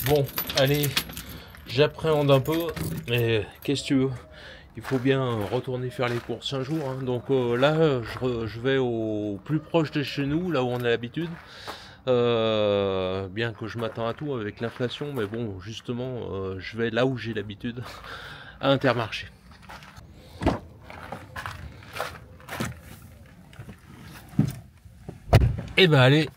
Bon, allez, j'appréhende un peu, mais qu'est-ce que tu veux? Il faut bien retourner faire les courses un jour, hein. Donc là, je vais au plus proche de chez nous, là où on a l'habitude. Bien que je m'attends à tout avec l'inflation, mais bon, justement, je vais là où j'ai l'habitude, à Intermarché. Et ben allez.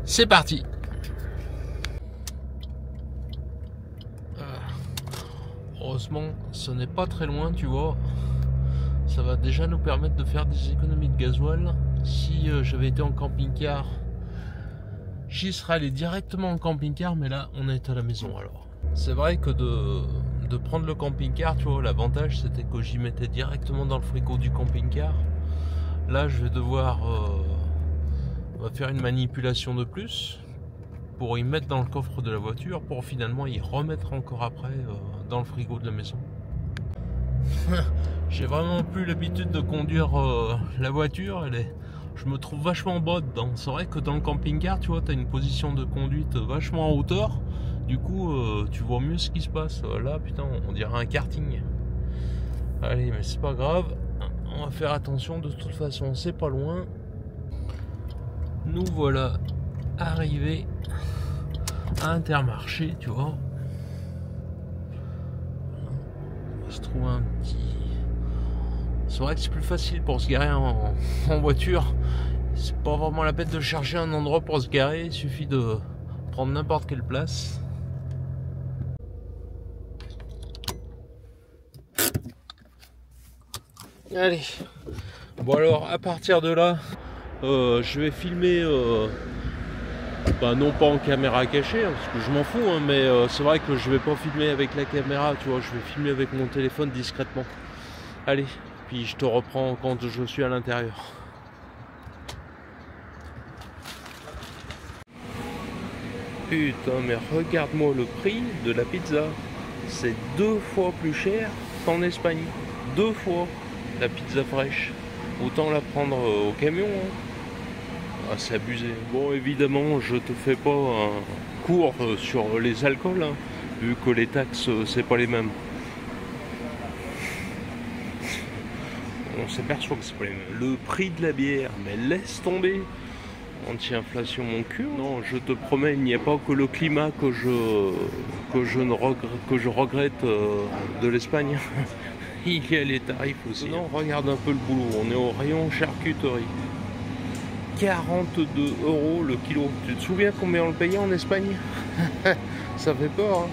C'est parti. Heureusement, ce n'est pas très loin, tu vois. Ça va déjà nous permettre de faire des économies de gasoil. Si j'avais été en camping-car, j'y serais allé directement en camping-car, mais là, on est à la maison alors. C'est vrai que de prendre le camping-car, tu vois, l'avantage c'était que j'y mettais directement dans le frigo du camping-car. Là, je vais devoir on va faire une manipulation de plus pour y mettre dans le coffre de la voiture pour finalement y remettre encore après dans le frigo de la maison. J'ai vraiment plus l'habitude de conduire la voiture, je me trouve vachement bas dedans. C'est vrai que dans le camping-car, tu vois, tu as une position de conduite vachement en hauteur. Du coup, tu vois mieux ce qui se passe. Là, putain, on dirait un karting. Allez, mais c'est pas grave. On va faire attention, de toute façon, c'est pas loin. Nous voilà arrivés à Intermarché, tu vois. On va se trouver un petit... C'est vrai que c'est plus facile pour se garer en voiture. C'est pas vraiment la peine de chercher un endroit pour se garer. Il suffit de prendre n'importe quelle place. Allez. Bon alors, à partir de là, je vais filmer... non pas en caméra cachée, hein, parce que je m'en fous, hein, mais c'est vrai que je vais pas filmer avec la caméra, tu vois. Je vais filmer avec mon téléphone discrètement. Allez. Puis je te reprends quand je suis à l'intérieur. Putain, mais regarde-moi le prix de la pizza. C'est 2 fois plus cher qu'en Espagne. 2 fois la pizza fraîche. Autant la prendre au camion. Hein. Ah, c'est abusé. Bon, évidemment, je te fais pas un cours sur les alcools, hein, vu que les taxes, c'est pas les mêmes. On s'aperçoit que c'est pas les mêmes. Le prix de la bière, mais laisse tomber. Anti-inflation mon cul. Non, je te promets, il n'y a pas que le climat que je regrette de l'Espagne. Il y a les tarifs aussi. Non, regarde un peu le boulot. On est au rayon charcuterie. 42 € le kilo. Tu te souviens combien on le payait en Espagne? Ça fait peur, hein.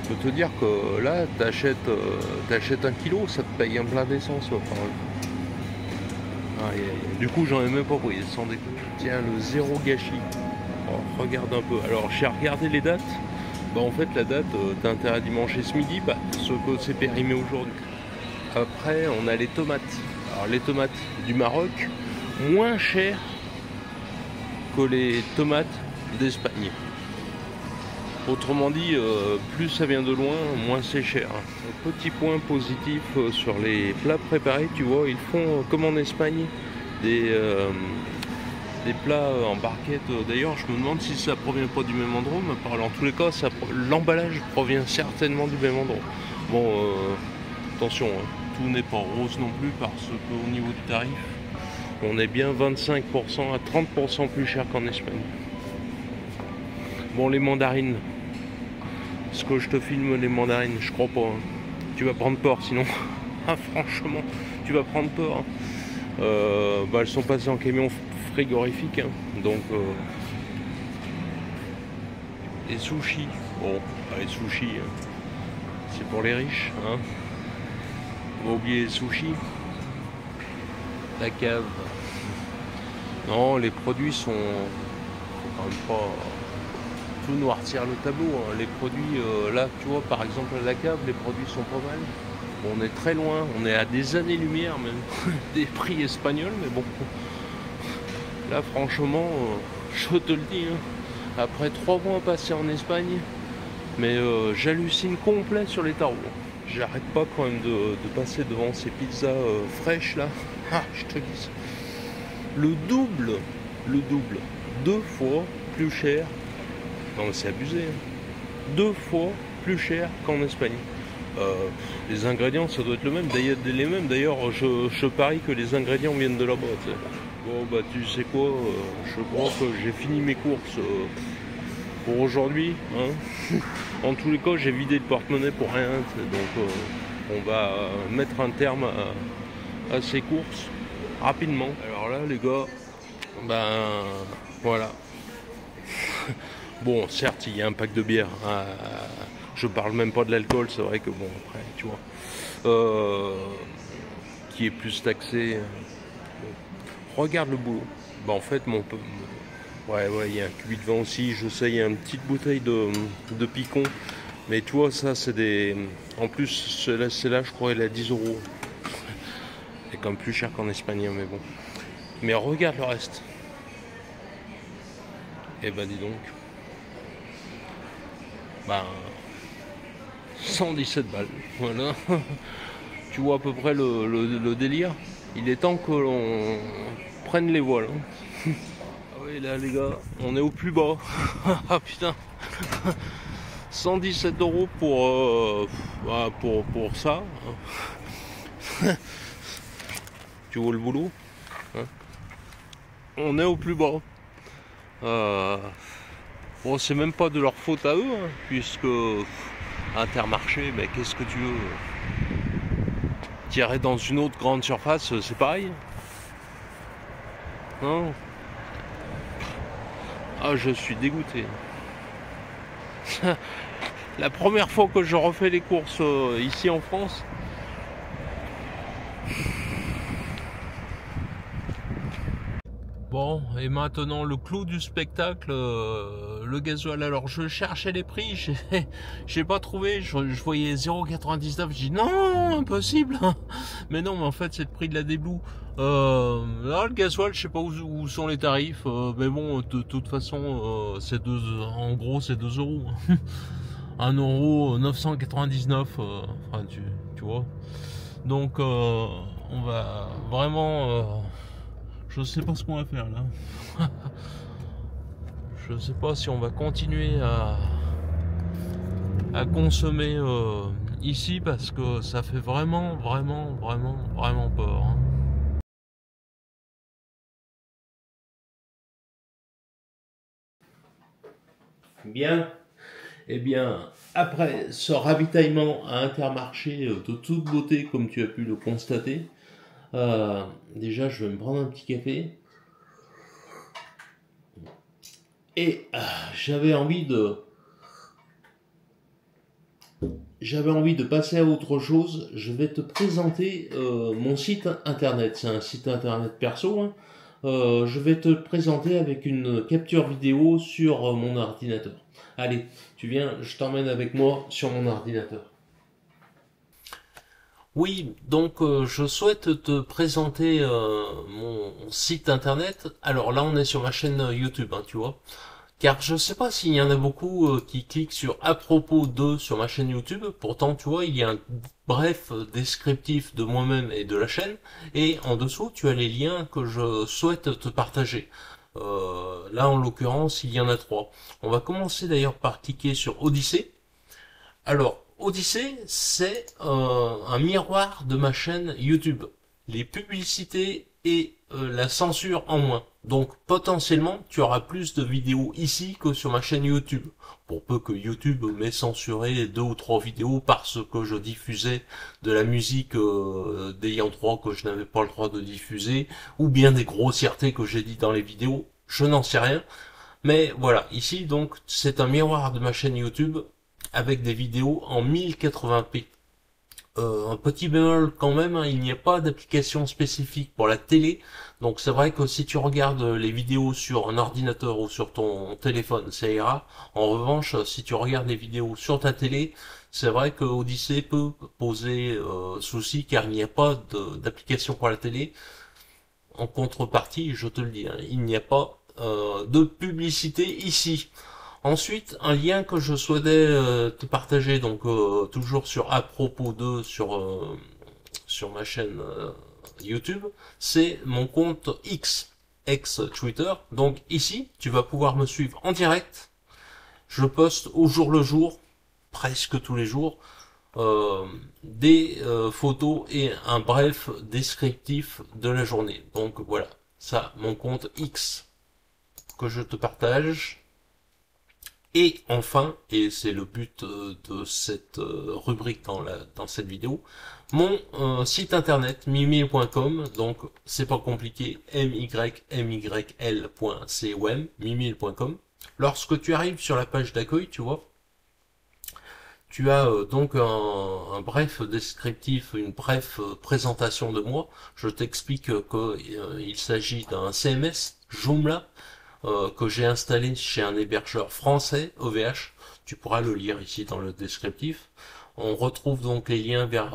Je peux te dire que là, t'achètes un kilo, ça te paye un plein d'essence. Du coup, j'en ai même pas pris, sans déconner. Tiens, le zéro gâchis. Oh, regarde un peu. Alors, j'ai regardé les dates. Bah, en fait, la date, t'as intérêt à dimanche ce midi, ce que c'est périmé aujourd'hui. Après, on a les tomates. Alors, les tomates du Maroc, moins chères que les tomates d'Espagne. Autrement dit, plus ça vient de loin, moins c'est cher. Petit point positif sur les plats préparés, tu vois, ils font comme en Espagne des plats en barquette. D'ailleurs, je me demande si ça provient pas du même endroit, mais en tous les cas, l'emballage provient certainement du même endroit. Bon, attention, hein, tout n'est pas rose non plus, parce qu'au niveau du tarif, on est bien 25% à 30% plus cher qu'en Espagne. Bon, les mandarines. Est-ce que je te filme les mandarines? Je crois pas. Hein. Tu vas prendre peur sinon. Ah, franchement, tu vas prendre peur. Hein. Elles sont passées en camion frigorifique. Hein. Donc, les sushis. Bon, les sushis, hein. C'est pour les riches. Hein. On va oublier les sushis. La cave. Non, les produits sont quand même pas... Tout noircir le tableau, hein. Les produits, là, tu vois, par exemple, à la cave, les produits sont pas mal. Bon, on est très loin, on est à des années-lumière même des prix espagnols, mais bon. Là, franchement, je te le dis, hein, après 3 mois passés en Espagne, mais j'hallucine complet sur les tarots. J'arrête pas quand même de passer devant ces pizzas fraîches là. Ah, je te dis. le double, 2 fois plus cher. Non mais c'est abusé, hein. 2 fois plus cher qu'en Espagne. Les ingrédients ça doit être le même, d'ailleurs les mêmes. D'ailleurs je parie que les ingrédients viennent de là-bas. Bon bah tu sais quoi, je crois que j'ai fini mes courses pour aujourd'hui, hein. En tous les cas j'ai vidé le porte-monnaie pour rien, donc on va mettre un terme à ces courses rapidement. Alors là les gars, ben voilà. Bon certes il y a un pack de bière, je parle même pas de l'alcool, c'est vrai que bon après tu vois, qui est plus taxé. Regarde le boulot. Bah en fait ouais il y a un cubi de vin aussi, je sais, il y a une petite bouteille de picon. Mais tu vois ça c'est des. En plus celle-là je crois elle est à 10 euros. C'est quand même plus cher qu'en Espagne mais bon. Mais regarde le reste. Et bah dis donc. Bah 117 balles. Voilà. Tu vois à peu près le délire. Il est temps que l'on prenne les voiles. Ah oui là les gars, on est au plus bas. Ah putain. 117 € pour ça. Tu vois le boulot, hein. On est au plus bas. Bon c'est même pas de leur faute à eux, hein, puisque Intermarché, mais qu'est-ce que tu veux, tirer dans une autre grande surface, c'est pareil. Non. Ah je suis dégoûté. La première fois que je refais les courses ici en France. Bon, et maintenant le clou du spectacle, le gasoil. Alors je cherchais les prix, j'ai pas trouvé, je voyais 0,99, je dis non, impossible. Mais non, mais en fait c'est le prix de la Déblue. Là le gasoil, je sais pas où sont les tarifs, mais bon, de toute façon, en gros c'est 2 €. 1,999 €, enfin tu vois. Donc on va vraiment... je sais pas ce qu'on va faire là. Je sais pas si on va continuer à consommer ici, parce que ça fait vraiment peur, hein. Bien. Eh bien, après ce ravitaillement à Intermarché de toute beauté, comme tu as pu le constater, déjà je vais me prendre un petit café. Et j'avais envie de passer à autre chose. Je vais te présenter mon site internet. C'est un site internet perso, hein. Je vais te présenter avec une capture vidéo sur mon ordinateur. Allez, tu viens, je t'emmène avec moi sur mon ordinateur. Oui, donc je souhaite te présenter mon site internet. Alors là, on est sur ma chaîne YouTube, hein, tu vois. Car je sais pas s'il y en a beaucoup qui cliquent sur à propos de sur ma chaîne YouTube. Pourtant, tu vois, il y a un bref descriptif de moi-même et de la chaîne. Et en dessous, tu as les liens que je souhaite te partager. Là, en l'occurrence, il y en a 3. On va commencer d'ailleurs par cliquer sur Odyssée. Alors, Odyssée, c'est un miroir de ma chaîne YouTube. Les publicités et la censure en moins. Donc potentiellement, tu auras plus de vidéos ici que sur ma chaîne YouTube. Pour peu que YouTube m'ait censuré 2 ou 3 vidéos parce que je diffusais de la musique d'ayant droit que je n'avais pas le droit de diffuser, ou bien des grossièretés que j'ai dit dans les vidéos, je n'en sais rien. Mais voilà, ici donc c'est un miroir de ma chaîne YouTube avec des vidéos en 1080p. Un petit bémol quand même, hein, il n'y a pas d'application spécifique pour la télé, donc c'est vrai que si tu regardes les vidéos sur un ordinateur ou sur ton téléphone, ça ira. En revanche, si tu regardes les vidéos sur ta télé, c'est vrai que Odyssée peut poser souci, car il n'y a pas d'application pour la télé. En contrepartie, je te le dis, hein, il n'y a pas de publicité ici. Ensuite, un lien que je souhaitais te partager, donc toujours sur à propos de sur ma chaîne YouTube, c'est mon compte X. ex Twitter. Donc ici, tu vas pouvoir me suivre en direct. Je poste au jour le jour, presque tous les jours, des photos et un bref descriptif de la journée. Donc voilà, ça, mon compte X que je te partage. Et enfin, et c'est le but de cette rubrique dans cette vidéo, mon site internet mimile.com, donc c'est pas compliqué, mymyl.com, mimile.com. Lorsque tu arrives sur la page d'accueil, tu vois, tu as donc un bref descriptif, une bref présentation de moi. Je t'explique qu'il s'agit d'un CMS Joomla que j'ai installé chez un hébergeur français, OVH. Tu pourras le lire ici dans le descriptif. On retrouve donc les liens vers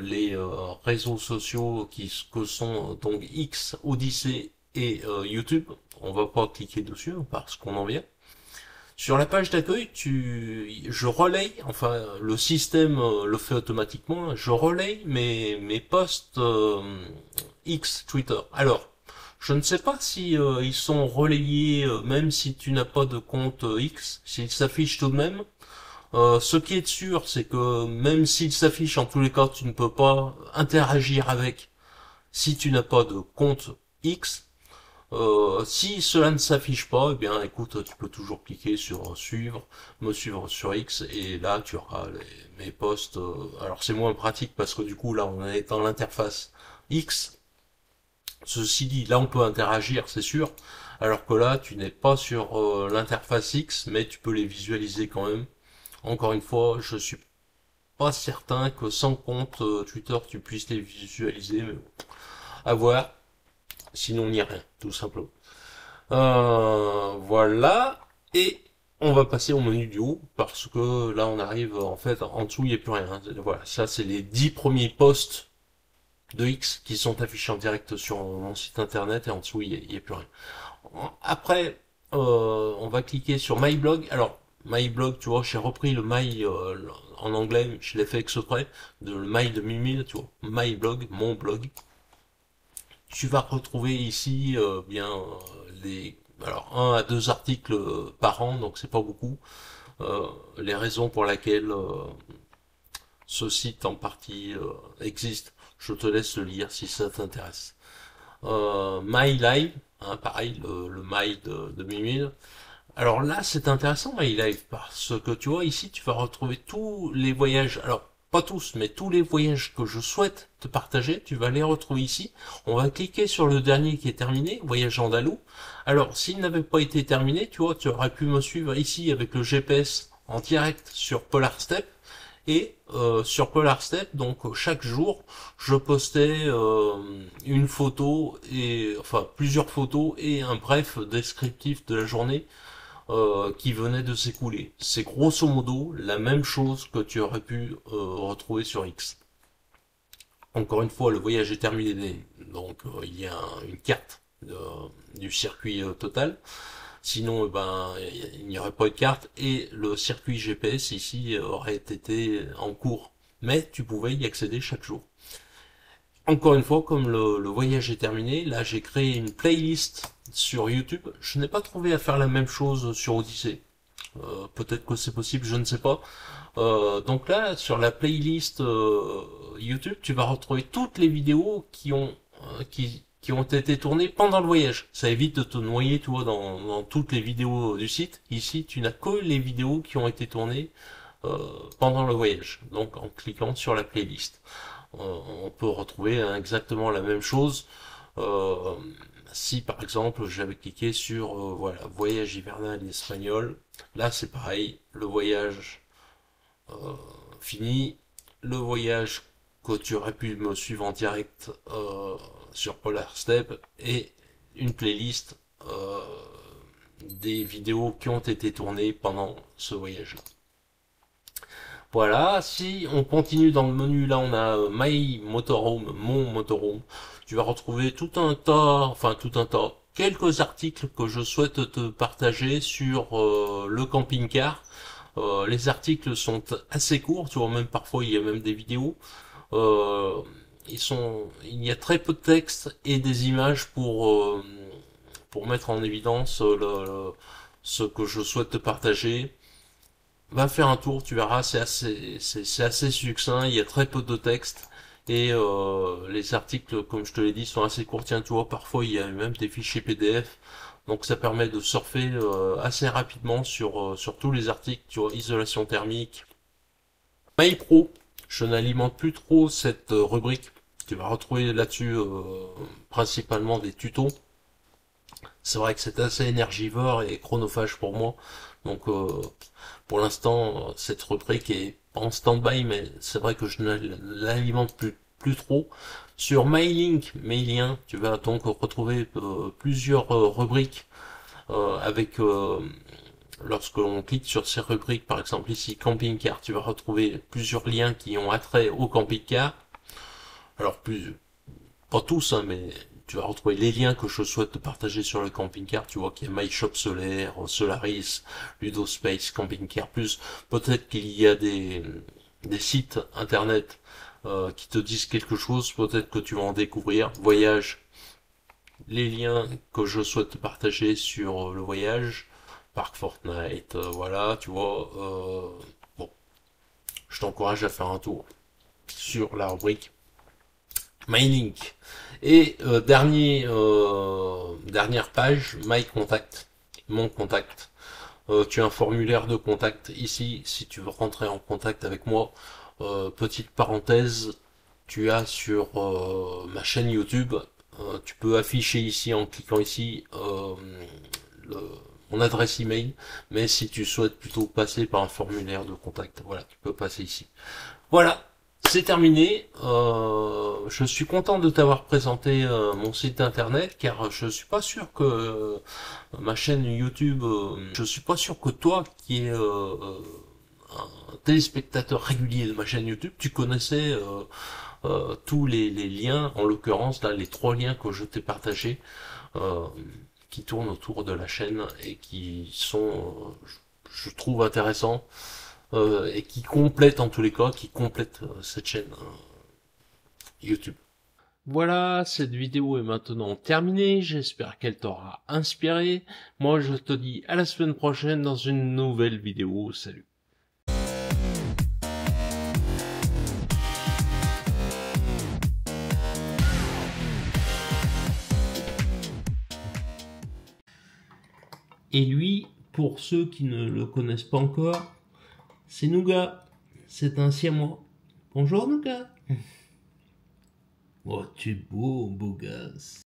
les réseaux sociaux que sont donc X, Odyssée et YouTube. On va pas cliquer dessus parce qu'on en vient. Sur la page d'accueil, je relaye, enfin le système le fait automatiquement, je relaye mes posts X Twitter. Alors, je ne sais pas si ils sont relayés même si tu n'as pas de compte X, s'ils s'affichent tout de même. Ce qui est sûr, c'est que même s'ils s'affichent, en tous les cas, tu ne peux pas interagir avec si tu n'as pas de compte X. Si cela ne s'affiche pas, eh bien écoute, tu peux toujours cliquer sur suivre, me suivre sur X, et là tu auras mes posts. Alors c'est moins pratique parce que du coup là on est dans l'interface X. Ceci dit, là on peut interagir, c'est sûr, alors que là tu n'es pas sur l'interface X, mais tu peux les visualiser quand même. Encore une fois, je suis pas certain que sans compte Twitter tu puisses les visualiser, mais bon, à voir. Sinon, il n'y a rien, tout simplement. Voilà. Et on va passer au menu du haut, parce que là, on arrive, en fait, en dessous, il n'y a plus rien. Voilà, ça, c'est les 10 premiers posts de X qui sont affichés en direct sur mon site internet, et en dessous, il n'y a plus rien. Après, on va cliquer sur My Blog. Alors, My Blog, tu vois, j'ai repris le My en anglais, je l'ai fait exprès, le My de Mimile, tu vois. My Blog, mon blog. Tu vas retrouver ici alors 1 à 2 articles par an, donc c'est pas beaucoup. Les raisons pour lesquelles ce site en partie existe, je te laisse le lire si ça t'intéresse. My Live, hein, pareil, le My de Mimile. Alors là, c'est intéressant, My Live, parce que tu vois, ici, tu vas retrouver tous les voyages. Alors, pas tous, mais tous les voyages que je souhaite te partager, tu vas les retrouver ici. On va cliquer sur le dernier qui est terminé, Voyage andalou. Alors, s'il n'avait pas été terminé, tu vois, tu aurais pu me suivre ici avec le GPS en direct sur Polar Step. Et sur Polar Step, donc chaque jour, je postais une photo, et enfin plusieurs photos et un bref descriptif de la journée qui venait de s'écouler. C'est grosso modo la même chose que tu aurais pu retrouver sur X. Encore une fois, le voyage est terminé, donc il y a une carte du circuit total. Sinon, il n'y aurait pas eu de carte et le circuit GPS ici aurait été en cours. Mais tu pouvais y accéder chaque jour. Encore une fois, comme le voyage est terminé, là j'ai créé une playlist sur YouTube. Je n'ai pas trouvé à faire la même chose sur Odyssée. Peut-être que c'est possible, je ne sais pas. Donc là, sur la playlist YouTube, tu vas retrouver toutes les vidéos qui ont été tournées pendant le voyage. Ça évite de te noyer, tu vois, dans toutes les vidéos du site. Ici, tu n'as que les vidéos qui ont été tournées pendant le voyage. Donc en cliquant sur la playlist. On peut retrouver exactement la même chose si par exemple j'avais cliqué sur voilà, voyage hivernal espagnol. Là c'est pareil, le voyage fini, le voyage que tu aurais pu me suivre en direct sur Polar Step et une playlist des vidéos qui ont été tournées pendant ce voyage là. Voilà, si on continue dans le menu, là on a My Motorhome, mon motorhome. Tu vas retrouver quelques articles que je souhaite te partager sur le camping-car. Les articles sont assez courts, tu vois, même parfois il y a même des vidéos. Il y a très peu de texte et des images pour pour mettre en évidence ce que je souhaite te partager. Va faire un tour, tu verras, c'est assez succinct, il y a très peu de texte. Et les articles, comme je te l'ai dit, sont assez courts. Tiens, tu vois, parfois il y a même des fichiers PDF. Donc ça permet de surfer assez rapidement sur tous les articles, tu vois, isolation thermique. MyPro, je n'alimente plus trop cette rubrique. Tu vas retrouver là-dessus principalement des tutos. C'est vrai que c'est assez énergivore et chronophage pour moi. Donc pour l'instant, cette rubrique est en stand-by, mais c'est vrai que je ne l'alimente plus trop. Sur Mailin, tu vas donc retrouver plusieurs rubriques avec lorsque l'on clique sur ces rubriques, par exemple ici camping-car, tu vas retrouver plusieurs liens qui ont attrait au camping-car. Alors pas tous, hein, mais tu vas retrouver les liens que je souhaite te partager sur le camping-car. Tu vois qu'il y a MyShop Solaire, Solaris, Ludospace, Camping Car Plus. Peut-être qu'il y a des sites internet qui te disent quelque chose. Peut-être que tu vas en découvrir. Voyage, les liens que je souhaite te partager sur le voyage. Parc Fortnite, voilà, tu vois. Bon, je t'encourage à faire un tour sur la rubrique MyLink. Et dernière page, My Contact, mon contact. Tu as un formulaire de contact ici, si tu veux rentrer en contact avec moi. Petite parenthèse, tu as sur ma chaîne YouTube, tu peux afficher ici en cliquant ici mon adresse email, mais si tu souhaites plutôt passer par un formulaire de contact, voilà, tu peux passer ici. Voilà, c'est terminé. Je suis content de t'avoir présenté mon site internet, car je suis pas sûr que ma chaîne YouTube, je suis pas sûr que toi qui es un téléspectateur régulier de ma chaîne YouTube, tu connaissais tous les liens, en l'occurrence là les 3 liens que je t'ai partagés, euh, qui tournent autour de la chaîne et qui sont, je trouve intéressants. Et qui complète en tous les cas, qui complète cette chaîne YouTube. Voilà, cette vidéo est maintenant terminée, j'espère qu'elle t'aura inspiré. Moi je te dis à la semaine prochaine dans une nouvelle vidéo, salut. Et lui, pour ceux qui ne le connaissent pas encore, c'est Nougat, c'est un siamois. Bonjour Nougat. Oh, tu es beau, beau gosse.